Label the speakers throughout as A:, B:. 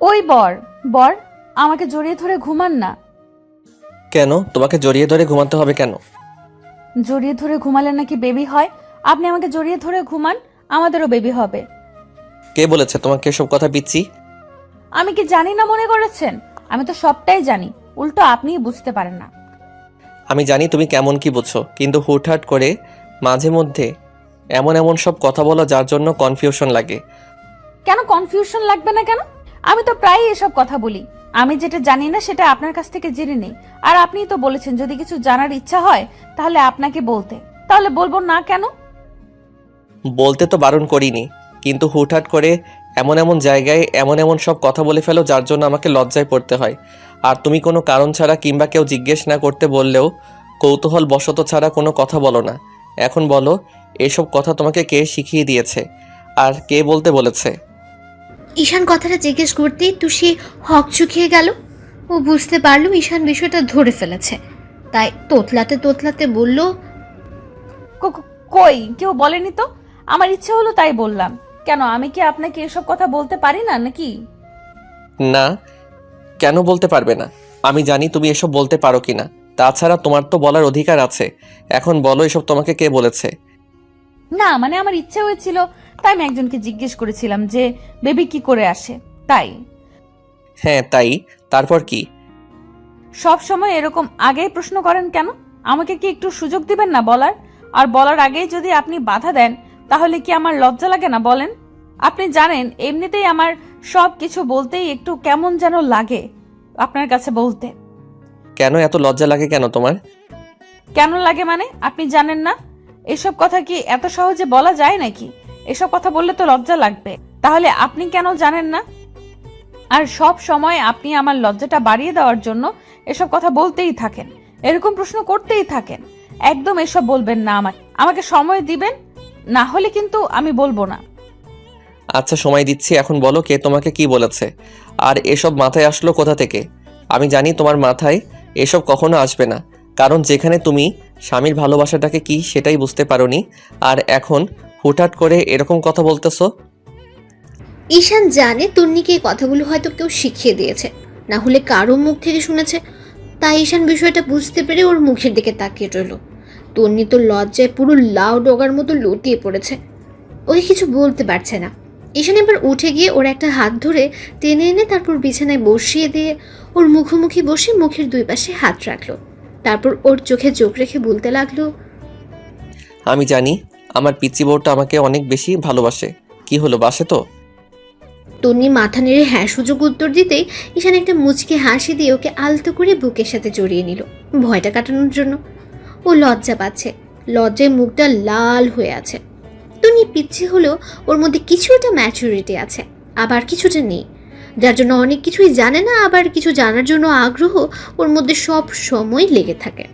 A: ওই বর বর আমাকে জড়িয়ে ধরে ঘুমান না।
B: কেন তোমাকে জড়িয়ে ধরে ঘুমাতে হবে কেন?
A: জড়িয়ে ধরে ঘুমালে নাকি বেবি হয়। আপনি আমাকে জড়িয়ে ধরে ঘুমান, আমাদেরও বেবি হবে।
B: কে বলেছে তোমাকে এসব কথা পিচ্ছি?
A: আমি কি জানি না মনে করেছেন? আমি তো সবটাই জানি, উল্টো আপনিই বুঝতে পারেন না।
B: আমি জানি তুমি কেমন কি বুঝছো, কিন্তু হুটহাট করে মাঝে মধ্যে এমন এমন সব কথা বলো যার জন্য কনফিউশন লাগে।
A: কেন কনফিউশন লাগবে না কেন? আমি তো প্রায়ই এসব কথা বলি। আমি যেটা জানি না সেটা আপনার কাছ থেকে জেনে নেই। আর আপনিই তো বলেছেন যদি কিছু জানার ইচ্ছা হয় তাহলে আপনাকে বলতে, তাহলে বলবো না কেন?
B: বলতে তো বারণ করিনি, কিন্তু হুটহাট করে এমন এমন জায়গায় এমন এমন সব কথা বলে ফেলো যার জন্য আমাকে লজ্জায় পড়তে হয়। আর তুমি কোনো কারণ ছাড়া কিংবা কেউ জিজ্ঞেস না করতে বললেও কৌতূহল বশত ছাড়া কোনো কথা বলো না। এখন বলো, এসব কথা তোমাকে কে শিখিয়ে দিয়েছে আর কে বলতে বলেছে?
C: ঈশান কথাটা জিজ্ঞেস করতেই তুষি হকচকিয়ে গেল। ও বুঝতে পারল ঈশান বিষয়টা ধরে ফেলেছে, তাই তোতলাতে তোতলাতে বলল,
A: কই কেউ বলেনি তো। আমার ইচ্ছে হলো তাই বললাম। কেন আমি কি আপনাকে এসব কথা বলতে পারি না নাকি?
B: না, কেন বলতে পারবে না? আমি জানি তুমি এসব বলতে পারো কিনা। তাছাড়া তোমার তো বলার অধিকার আছে। এখন বলো, এসব তোমাকে কে বলেছে?
A: না মানে আমার ইচ্ছে হয়েছিল, তাই আমি একজনকে জিজ্ঞেস করেছিলাম যে বেবি কি করে আসে, তাই।
B: হ্যাঁ তাই, তারপর কি?
A: সব সময় এরকম আগেই প্রশ্ন করেন কেন? আমাকে কি একটু সুযোগ দিবেন না বলার? আর বলার আগেই যদি আপনি বাধা দেন তাহলে কি আমার লজ্জা লাগে না বলেন? আপনি জানেন এমনিতেই আমার সব কিছু বলতেই একটু কেমন যেন লাগে আপনার কাছে বলতে।
B: কেন এত লজ্জা লাগে কেন তোমার?
A: কেন লাগে মানে আপনি জানেন না? এসব কথা কি এত সহজে বলা যায় নাকি? এসব কথা বললে তো লজ্জা লাগবে। তাহলে আপনি কেন জানেন না? আর সব সময় আপনি আমার লজ্জাটা বাড়িয়ে দেওয়ার জন্য এসব কথা বলতেই থাকেন, এরকম প্রশ্ন করতেই থাকেন। একদম এসব বলবেন না। আমাকে সময় দিবেন, না হলে কিন্তু আমি বলবো না।
B: আচ্ছা সময় দিচ্ছি, এখন বলো কে তোমাকে কি বলেছে আর এসব মাথায় আসলো কোথা থেকে? আমি জানি তোমার মাথায় এসব কখনো আসবে না, কারণ যেখানে তুমি স্বামীর ভালোবাসাটাকে কি সেটাই বুঝতে পারোনি, আর এখন হুটহাট করে এরকম কথা বলতেছো।
C: ঈশান জানে তন্নিকে এই কথাগুলো হয়তো কেউ শিখিয়ে দিয়েছে, না হলে কারো মুখ থেকে শুনেছে। তাই ঈশান বিষয়টা বুঝতে পেরে ওর মুখের দিকে তাকিয়ে রইল। তন্নি তো লজ্জায় পুরো লাউ ডগার মতো লতিয়ে পড়েছে, ওকে কিছু বলতে পারছে না। ঈশান এবার উঠে গিয়ে ওর একটা হাত ধরে টেনে এনে তারপর বিছানায় বসিয়ে দিয়ে ওর মুখোমুখি বসে মুখের দুই পাশে হাত রাখলো। তারপর ওর চোখে চোখ রেখে বলতে লাগলো,
B: আমি জানি আমার পিচ্চি বউটা আমাকে অনেক বেশি ভালোবাসে। কি হলো, বাসে তো?
C: তন্নি মাথা নেড়ে হ্যাঁ সুযোগ উত্তর দিতেই ঈশান একটা মুচকি হাসি দিয়ে ওকে আলতো করে বুকের সাথে জড়িয়ে নিল ভয়টা কাটানোর জন্য। ও লজ্জা পাচ্ছে, লজ্জায় মুখটা লাল হয়ে আছে। তন্নি পিচ্ছি হলেও ওর মধ্যে কিছুটা ম্যাচুরিটি আছে, আবার কিছুটা নেই, যার জন্য অনেক কিছুই জানে না, আবার কিছু জানার জন্য আগ্রহ ওর মধ্যে সব সময় লেগে থাকে।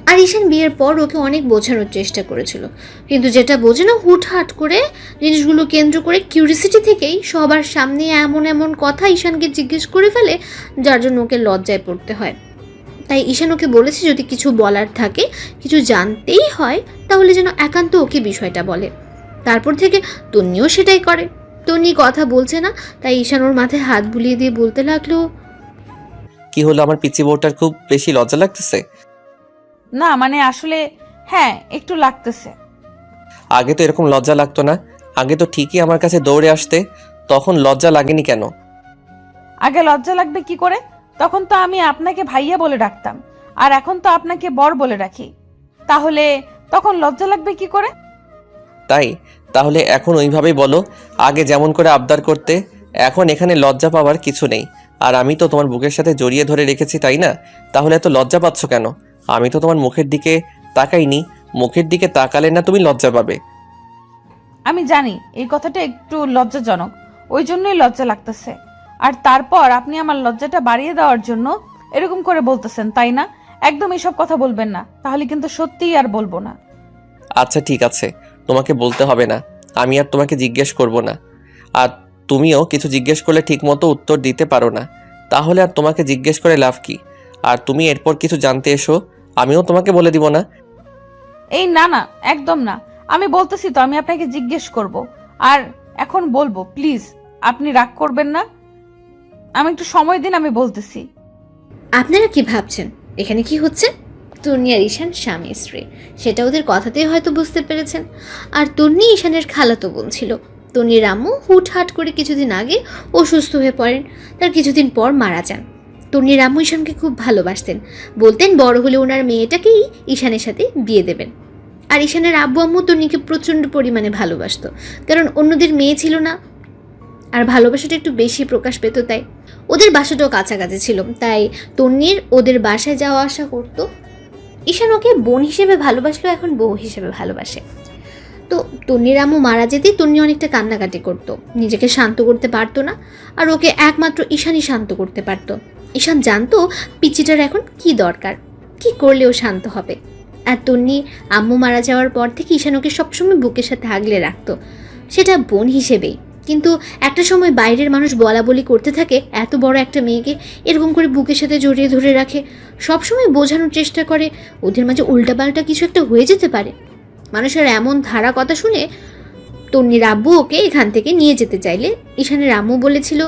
C: আর ঈশান বিয়ের পর ওকে অনেক বোঝানোর চেষ্টা করেছিল, কিন্তু যেটা বোঝে না হুটহাট করে জিনিসগুলো কেন্দ্র করে কিউরিসিটি থেকেই সবার সামনে এমন এমন কথা ঈশানকে জিজ্ঞেস করে ফেলে, যার জন্য ওকে লজ্জায় পড়তে হয়। তাই ঈশান ওকে বলেছে যদি কিছু বলার থাকে, কিছু জানতেই হয়, তাহলে যেন একান্ত ওকে বিষয়টা বলে। তারপর থেকে তন্নিও সেটাই করে। তন্নি কথা বলছে না, তাই ঈশান ওর মাথায় হাত বুলিয়ে দিয়ে বলতে লাগলো,
B: কি হলো, আমার পিচ্চি বউটার খুব বেশি লজ্জা লাগতেছে?
A: না মানে আসলে হ্যাঁ একটু লাগতেছে।
B: আগে তো এরকম লজ্জা লাগতো না। আগে তো ঠিকই আমার কাছে দৌড়ে আসতে, তখন লজ্জা লাগেনি কেন?
A: আগে লজ্জা লাগবে কি করে? তখন তো আমি আপনাকে ভাইয়া বলে ডাকতাম, আর এখন তো আপনাকে বর বলে রাখি। তাহলে তখন লজ্জা লাগবে কি করে?
B: তাই তাহলে এখন ওইভাবেই বলো, আগে যেমন করে আবদার করতে। এখন এখানে লজ্জা পাওয়ার কিছু নেই। আর আমি তো তোমার বুকের সাথে জড়িয়ে ধরে রেখেছি, তাই না? তাহলে এত লজ্জা পাচ্ছ কেন? আমি তো তোমার মুখের দিকে তাকাইনি। মুখের দিকে তাকালে না তুমি লজ্জা পাবে।
A: আমি জানি এই কথাটা একটু লজ্জাজনক, ওই জন্যই লজ্জা লাগতেছে। আর তারপর আপনি আমার লজ্জাটা বাড়িয়ে দেওয়ার জন্য এরকম করে বলতেছেন, তাই না? একদম এসব কথা বলবেন না, তাহলে কিন্তু সত্যিই আর বলবো না।
B: আচ্ছা ঠিক আছে, তোমাকে বলতে হবে না। আমি আর তোমাকে জিজ্ঞেস করব না। আর তুমিও কিছু জিজ্ঞেস করলে ঠিকমতো উত্তর দিতে পারো না, তাহলে আর তোমাকে জিজ্ঞেস করে লাভ কি? আর তুমি এরপর কিছু জানতে এসো, আমিও তোমাকে বলে দিব না।
A: এই না না, একদম না। আমি বলতেছি তো আমি আপনাকে জিজ্ঞেস করব, আর এখন বলবো, প্লিজ আপনি রাগ করবেন না। আমি একটু সময় দিন, আমি বলতেছি।
C: আপনারা কি ভাবছেন এখানে কি হচ্ছে? তন্নি আর ঈশান স্বামী স্ত্রী, সেটা ওদের কথাতেই হয়তো বুঝতে পেরেছেন। আর তন্নি ঈশানের খালাতো বোন ছিল। তন্নির আম্মু হুটহাট করে কিছুদিন আগে অসুস্থ হয়ে পড়েন, তার কিছুদিন পর মারা যান। তন্নির আম্মু ঈশানকে খুব ভালোবাসতেন, বলতেন বড় হলে ওনার মেয়েটাকেই ঈশানের সাথে বিয়ে দেবেন। আর ঈশানের আব্বু আম্মু তন্নিকে প্রচণ্ড পরিমাণে ভালোবাসতো, কারণ অন্যদের মেয়ে ছিল না, আর ভালোবাসাটা একটু বেশি প্রকাশ পেত। তাই ওদের বাসাটাও কাছাকাছি ছিল, তাই তন্নির ওদের বাসায় যাওয়া আসা করতো। ঈশান ওকে বোন হিসেবে ভালোবাসলেও এখন বউ হিসেবে ভালোবাসে। তো তন্নির আম্মু মারা যেতেই তন্নি অনেকটা কান্নাকাটি করতো, নিজেকে শান্ত করতে পারতো না। আর ওকে একমাত্র ঈশানই শান্ত করতে পারতো। ঈশান জানতো পিচিটার এখন কি দরকার, কি করলে ও শান্ত হবে। আর তন্নি আম্মু মারা যাওয়ার পর থেকে ঈশান ওকে সবসময় বুকের সাথে আগলে রাখতো, সেটা বোন হিসেবেই। কিন্তু একটা সময় বাইরের মানুষ বলা বলি করতে থাকে, এত বড় একটা মেয়েকে এরকম করে বুকের সাথে জড়িয়ে ধরে রাখে, সবসময় বোঝানোর চেষ্টা করে ওদের মাঝে উল্টাপাল্টা কিছু একটা হয়ে যেতে পারে। মানুষের এমন ধারা কথা শুনে তন্নির আব্বু ওকে এখান থেকে নিয়ে যেতে চাইলে ঈশানের আম্মু বলেছিল,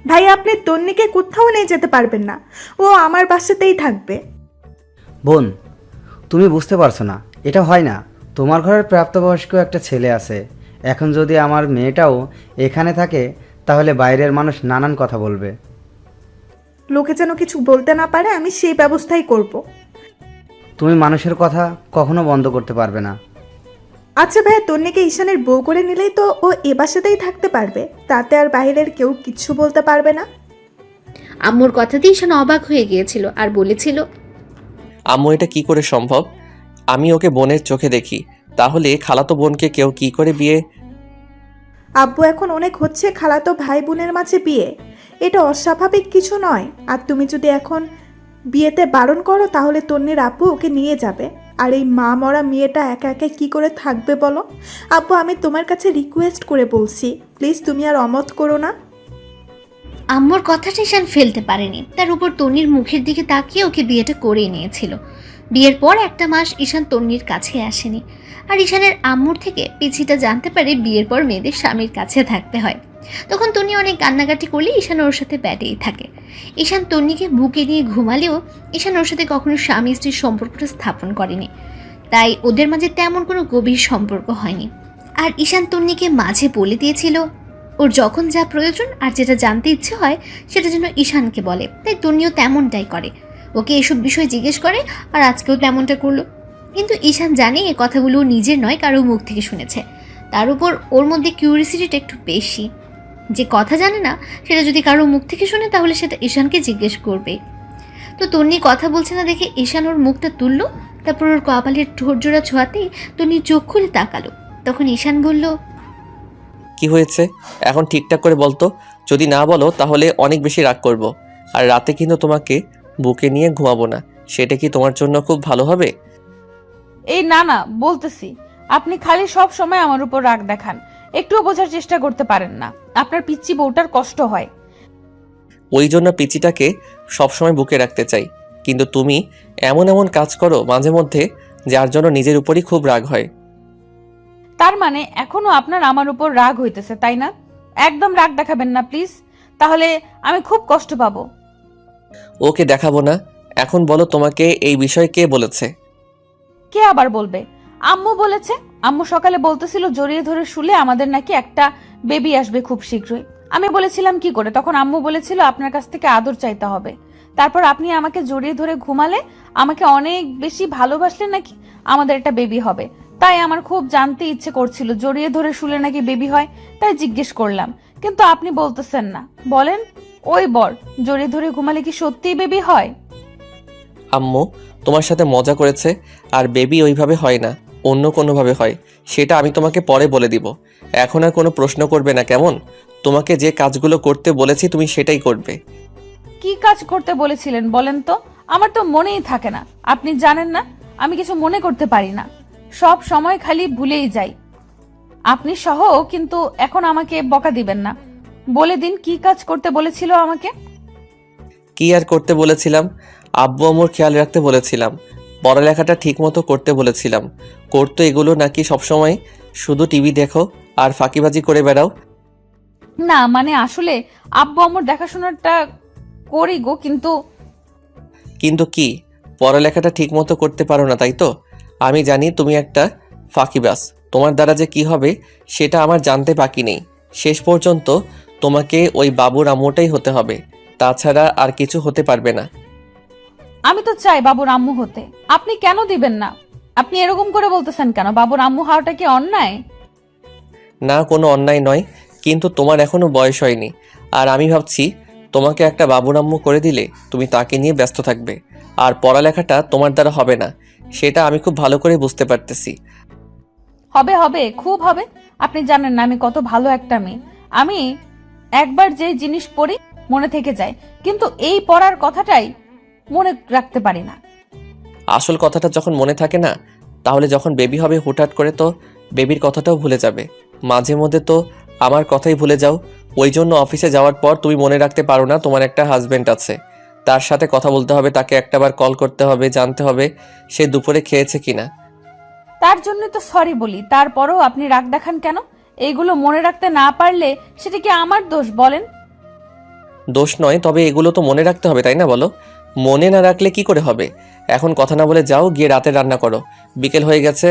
D: ভাই আপনি তন্নিকে কোথাও নিয়ে যেতে পারবেন না, ও আমার বাসাতেই থাকবে।
E: বোন, তুমি বুঝতে পারছো না, এটা হয় না। তোমার ঘরের প্রাপ্তবয়স্ক একটা ছেলে আছে, এখন যদি আমার মেয়েটাও এখানে থাকে তাহলে বাইরের মানুষ নানান কথা বলবে।
D: লোকে যেন কিছু বলতে না পারে, আমি সেই ব্যবস্থাই করব।
E: তুমি মানুষের কথা কখনো বন্ধ করতে পারবে না।
D: আচ্ছা ভাইয়া, তন্নিকে ঈশানের বউ করে নিলেই তো ও এ বাসাতেই থাকতে পারবে, তাতে আর বাইরের কেউ কিচ্ছু বলতে পারবে না।
C: আম্মুর কথাতে ঈশান অবাক হয়ে গিয়েছিল আর বলেছিল,
B: আম্মু এটা কি করে সম্ভব? আমি ওকে বোনের চোখে দেখি, তাহলে খালাতো বোনকে কেউ কি করে বিয়ে?
D: আব্বু এখন অনেক হচ্ছে খালাতো ভাই বোনের মাঝে বিয়ে, এটা অস্বাভাবিক কিছু নয়। আর তুমি যদি এখন বিয়েতে বারণ করো তাহলে তন্নির আব্বু ওকে নিয়ে যাবে, আর এই মা মরা মেয়েটা একা একা কি করে থাকবে বলো? আব্বু আমি তোমার কাছে রিকোয়েস্ট করে বলছি, প্লিজ তুমি আর অমত করো না।
C: আম্মুর কথাটা ঈশান ফেলতে পারেনি। তার উপর তন্নির মুখের দিকে তাকিয়ে ওকে বিয়েটা করেই নিয়েছিল। বিয়ের পর একটা মাস ঈশান তন্নির কাছে আসেনি। আর ঈশানের আম্মুর থেকে পিছিটা জানতে পারে বিয়ের পর মেয়েদের স্বামীর কাছে থাকতে হয়। তখন তন্নি অনেক কান্নাকাটি করলে ঈশান ওর সাথে ব্যাটেই থাকে। ঈশান তন্নিকে বুকে নিয়ে ঘুমালেও ঈশান ওর সাথে কখনো স্বামী স্ত্রীর সম্পর্কটা স্থাপন করেনি, তাই ওদের মাঝে তেমন কোনো গভীর সম্পর্ক হয়নি। আর ঈশান তন্নিকে মাঝে বলে দিয়েছিল ওর যখন যা প্রয়োজন আর যেটা জানতে ইচ্ছে হয় সেটা যেন ঈশানকে বলে, তাই তন্নিও তেমনটাই করে, ওকে এসব বিষয় জিজ্ঞেস করে। আর আজকেও তেমনটা করলো। কিন্তু ঈশান জানে এই কথাগুলো নিজের নয়, কারো মুখ থেকে শুনেছে। তার উপর ওর মধ্যে কিউরিসিটিটা একটু বেশি, যে কথা জানে না সেটা যদি কারো মুখ থেকে শুনে তাহলে সেটা ঈশানকে জিজ্ঞেস করবে। তো তন্নি কথা বলছে না দেখে ঈশান ওর মুখটা তুললো, তারপর ওর কপালের ঠোঁটজোড়া ছোঁয়াতেই তন্নি চোখ খুলে তাকালো। তখন ঈশান বলল,
B: কি হয়েছে এখন ঠিকঠাক করে বলতো, যদি না বলো তাহলে অনেক বেশি রাগ করব। আর রাতে কিন্তু তোমাকে বুকে নিয়ে ঘুমাবো না, সেটা কি তোমার জন্য খুব ভালো হবে?
A: এই না না বলতেছি, আপনি খালি সব সময় আমার উপর রাগ দেখান, একটুও বোঝার চেষ্টা করতে পারেন না। আপনার পিচ্চি বউটার কষ্ট হয়।
B: ওই জন্য পিচিটাকে সবসময় বুকে রাখতে চাই, কিন্তু তুমি এমন এমন কাজ করো মাঝে মধ্যে যার জন্য নিজের উপরই খুব রাগ হয়।
A: তার মানে এখনো আপনার আমার উপর রাগ হইতেছে, তাই না? একদম রাগ দেখাবেন না প্লিজ, তাহলে আমি খুব কষ্ট পাবো।
B: ওকে দেখাবো না। এখন বলো, তোমাকে এই বিষয়ে কে বলেছে?
A: কে আবার বলবে? আম্মু বলেছে। আম্মু সকালে বলতেছিল জড়িয়ে ধরে শুলে আমাদের নাকি একটা বেবি আসবে খুব শীঘ্রই। আমি বলেছিলাম কি করে, তখন আম্মু বলেছিল আপনার কাছ থেকে আদর চাইতে হবে। তারপর আপনি আমাকে জড়িয়ে ধরে ঘুমালে, আমাকে অনেক বেশি ভালোবাসলে নাকি আমাদের একটা বেবি হবে। তাই আমার খুব জানতে ইচ্ছে করছিল জড়িয়ে ধরে শুলে নাকি বেবি হয়, তাই জিজ্ঞেস করলাম। কিন্তু আপনি বলতেছেন না। বলেন, ওই বর জড়িয়ে ধরে ঘুমালে কি সত্যিই বেবি হয়?
B: আম্মু তোমার সাথে মজা করেছে, আর বেবি ওইভাবে হয় না, অন্য কোনোভাবে হয়। সেটা আমি তোমাকে পরে বলে দিব। এখন আর কোনো প্রশ্ন করবে না, কেমন? তোমাকে যে কাজগুলো করতে বলেছি তুমি সেটাই করবে।
A: কি কাজ করতে বলেছিলেন বলেন তো? আমার তো মনেই থাকে না। আপনি জানেন না আমি কিছু মনে করতে পারি না, সব সময় খালি ভুলেই যাই। আপনি সহ। কিন্তু এখন আমাকে বকা দিবেন না, বলে দিন কি কাজ করতে বলেছিল আমাকে।
B: কি আর করতে বলেছিলাম? আব্বু আম্মুর খেয়াল রাখতে বলেছিলাম, পড়ালেখাটা ঠিক মতো করতে বলেছিলাম। করতো এগুলো নাকি সবসময় শুধু টিভি দেখো আর ফাঁকিবাজি করে বেড়াও?
A: না মানে আসলে আব্বু আম্মুর দেখাশোনাটা করি গো, কিন্তু
B: কিন্তু কি, পড়ালেখাটা ঠিক মতো করতে পারো না তাই তো? আমি জানি তুমি একটা ফাঁকিবাজ। তোমার দ্বারা যে কি হবে সেটা আমার জানতে বাকি নেই। শেষ পর্যন্ত তোমাকে ওই বাবুর আম্মুটাই হতে হবে, তাছাড়া আর কিছু হতে পারবে না।
A: আমি তো চাই বাবুর আম্মু হতে, আপনি কেন দিবেন না? আপনি এরকম করে বলতেছেন কেন? বাবুর আম্মু হওয়াটা কি অন্যায়?
B: না, কোনো অন্যায় নয়, কিন্তু তোমার এখনো বয়স হয়নি। আর আমি ভাবছি তোমাকে একটা বাবুর আম্মু করে দিলে তুমি তাকে নিয়ে ব্যস্ত থাকবে, আর পড়ালেখাটা তোমার দ্বারা হবে না, সেটা আমি খুব ভালো করে বুঝতে পারতেছি।
A: হবে হবে, খুব হবে। আপনি জানেন না আমি কত ভালো একটা মেয়ে। আমি একবার যে জিনিস পড়ি মনে থেকে যায়, কিন্তু এই পড়ার কথাটাই মনে রাখতে পারি না।
B: আসল কথাটা যখন মনে থাকে না, তাহলে যখন বেবি হবে হুটহাট করে তো বেবির কথাটাও ভুলে যাবে। মাঝে মধ্যে তো আমার কথাই ভুলে যাও। ওই জন্য অফিসে যাওয়ার পর তুমি মনে রাখতে পারো না তোমার একটা হাজবেন্ড আছে, তার সাথে কথা বলতে হবে, তাকে একটাবার কল করতে হবে, জানতে হবে সে দুপুরে খেয়েছে কিনা।
A: তার জন্য তো সরি বলি, তারপরেও আপনি রাগ দেখান কেন? এইগুলো মনে রাখতে না পারলে সেটা কি আমার দোষ বলেন?
B: দোষ নয়, তবে এগুলো তো মনে রাখতে হবে তাই না বলো? মনে না রাখলে কি করে হবে? এখন কথা না বলে যাও, গিয়ে রাতে রান্না করো। বিকেল হয়ে গেছে,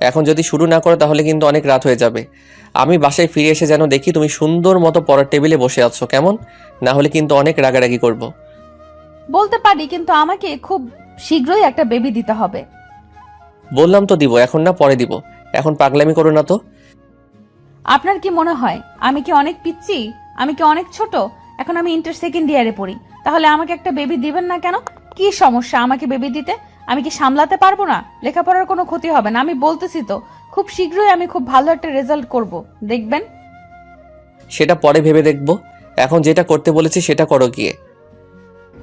B: এখন যদি শুরু না করো তাহলে কিন্তু অনেক রাত হয়ে যাবে। আমি বাসায় ফিরে এসে যেন দেখি তুমি সুন্দর মতো পড়ার টেবিলে বসে আছো, কেমন? না হলে কিন্তু অনেক রাগারাগি করব।
A: বলতে পারি, কিন্তু আমাকে খুব শীঘ্রই একটা বেবি দিতে হবে।
B: বললাম তো দিব, এখন না পরে দিব। এখন পাগলামি করো না তো।
A: আপনার কি মনে হয় আমি কি অনেক পিচ্ছি? আমি কি অনেক ছোট? এখন আমি ইন্টার সেকেন্ড ইয়ারে পড়ি, তাহলে আমাকে একটা বেবি দিবেন না কেন? কি সমস্যা আমাকে বেবি দিতে? আমি কি সামলাতে পারবো না? লেখাপড়ার কোনো ক্ষতি হবে না, আমি বলতেছি তো। খুব শীঘ্রই আমি খুব ভালো একটা রেজাল্ট করব, দেখবেন।
B: সেটা পরে ভেবে দেখবো, এখন যেটা করতে বলেছি সেটা করো গিয়ে।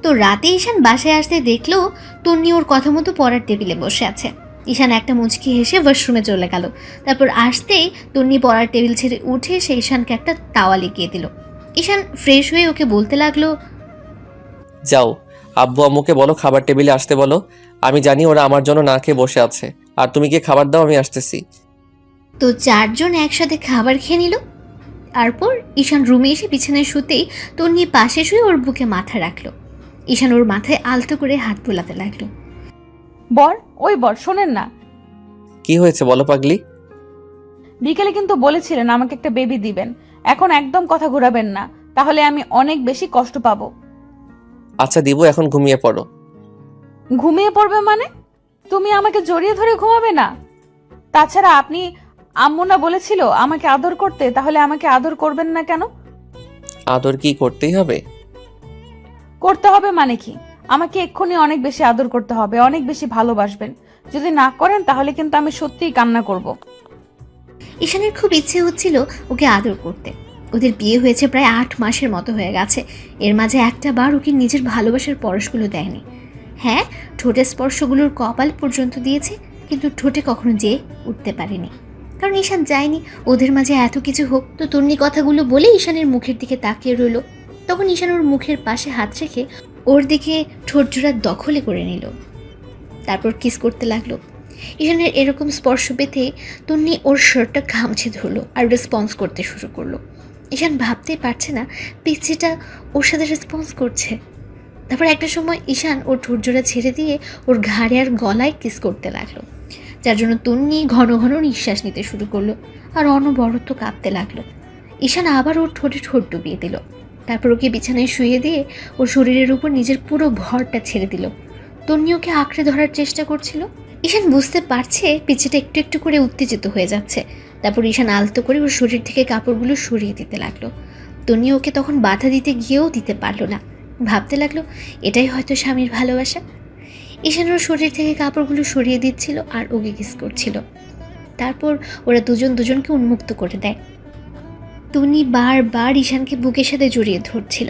C: তো রাতে ঈশান বাসায় আসতে দেখলো তন্নি ওর কথা মতো পড়ার টেবিলে বসে আছে। ঈশান একটা মুচকি হেসে ওয়াশরুমে চলে গেল। তারপর আসতেই তন্নি পড়ার টেবিল ছেড়ে উঠে সে ঈশানকে একটা তাওয়া লিখিয়ে দিল। ঈশান ফ্রেশ হয়ে ওকে বলতে লাগলো,
B: যাও, আব্বু আম্মুকে বলো খাবার টেবিলে আসতে বলো। আমি জানি ওরা আমার জন্য না খেয়ে বসে আছে। আর তুমি গিয়ে খাবার দাও, আমি আসতেছি।
C: তো চারজন একসাথে খাবার খেয়ে নিল। তারপর ঈশান রুমে এসে বিছানায় শুতেই তন্নি পাশে শুয়ে ওর বুকে মাথা রাখলো। ঈশান ওর মাথায় আলতো করে হাত বোলাতে লাগলো।
A: বর, ওই বর শোনেন না,
B: কি হয়েছে বলো পাগলি?
A: বিকেলে কিন্তু বলেছিলেন আমাকে একটা বেবি দিবেন। এখন একদম কথা ঘোরাবেন না, তাহলে আমি অনেক বেশি কষ্ট পাবো।
B: আচ্ছা দিব, এখন ঘুমিয়ে পড়ো।
A: ঘুমিয়ে পড়বে মানে? তুমি আমাকে জড়িয়ে ধরে ঘুমাবে না? তাছাড়া আপনি আম্মু না বলেছিল আমাকে আদর করতে, তাহলে আমাকে আদর করবেন না কেন?
B: আদর কি করতেই হবে?
A: করতে হবে মানে কি? আমাকে এক্ষুনি অনেক বেশি আদর করতে হবে, অনেক বেশি ভালোবাসবেন। যদি না করেন তাহলে কিন্তু আমি সত্যিই কান্না করব।
C: ঈশানের খুব ইচ্ছে হচ্ছিল ওকে আদর করতে। ওদের বিয়ে হয়েছে প্রায় 8 মাসের মতো হয়ে গেছে। এর মাঝে একটা বার ওকে নিজের ভালোবাসার পরশগুলো দেয়নি। হ্যাঁ, ঠোঁটের স্পর্শগুলোর কপাল পর্যন্ত দিয়েছে, কিন্তু ঠোঁটে কখনো যেয়ে উঠতে পারেনি। কারণ ঈশান চায়নি ওদের মাঝে এত কিছু হোক। তো তন্নি কথাগুলো বলে ঈশানের মুখের দিকে তাকিয়ে রইল। তখন ঈশান ওর মুখের পাশে হাত রেখে ওর দিকে ঠোঁট জোড়া দখলে করে নিল। তারপর কিস করতে লাগলো। ঈশানের এরকম স্পর্শ পেতে তন্নি ওর শার্টটা খামছে ধরলো আর রেসপন্স করতে শুরু করলো। ঈশান ভাবতেই পারছে না পিচ্ছিটা ওর সাথে রেসপন্স করছে। তারপর একটা সময় ঈশান ওর ঠোঁটজোড়া ছেড়ে দিয়ে ওর ঘাড়ে আর গলায় কিস করতে লাগলো, যার জন্য তন্নি ঘন ঘন নিঃশ্বাস নিতে শুরু করলো আর অনবরত কাঁপতে লাগলো। ঈশান আবার ওর ঠোঁটে ঠোঁট ডুবিয়ে দিল। তারপর ওকে বিছানায় শুয়ে দিয়ে ওর শরীরের উপর নিজের পুরো ভরটা ছেড়ে দিল। তন্নি ওকে আঁকড়ে ধরার চেষ্টা করছিল। ঈশান বুঝতে পারছে পিচ্ছিটা একটু একটু করে উত্তেজিত হয়ে যাচ্ছে। তারপর ঈশান আলতো করে ওর শরীর থেকে কাপড়গুলো সরিয়ে দিতে লাগলো। তন্নি ওকে তখন বাধা দিতে গিয়েও দিতে পারলো না। ভাবতে লাগলো এটাই হয়তো স্বামীর ভালোবাসা। ঈশান ওর শরীর থেকে কাপড়গুলো সরিয়ে দিচ্ছিল আর ওকে কিস করছিল। তারপর ওরা দুজন দুজনকে উন্মুক্ত করে দেয়। তন্নি বারবার ঈশানকে বুকের সাথে জড়িয়ে ধরছিল।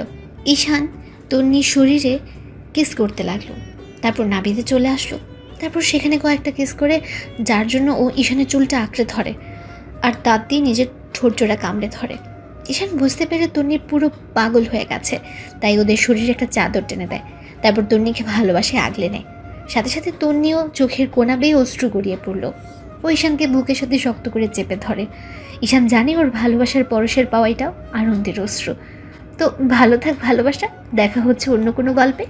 C: ঈশান তন্নির শরীরে কিস করতে লাগলো। তারপর নাভিতে চলে আসলো। তারপর সেখানে কয়েকটা কিস করে, যার জন্য ও ঈশানের চুলটা আঁকড়ে ধরে আর দাঁত দিয়ে নিজের ঠোঁট জোড়া কামড়ে ধরে। ঈশান বুঝতে পেরে তন্নির পুরো পাগল হয়ে গেছে, তাই ওদের শরীরে একটা চাদর টেনে দেয়। তারপর তন্নিকে ভালোবাসে আগলে নেয়। সাথে সাথে তন্নিও চোখের কোনা বেয়ে অশ্রু গড়িয়ে পড়ল। ও ঈশানকে বুকের সাথে শক্ত করে চেপে ধরে। ঈশান জানে ওর ভালোবাসার পরশের পাওয়াইটাও আনন্দের অশ্রু। তো ভালো থাক ভালোবাসা, দেখা হচ্ছে অন্য কোনো গল্পে।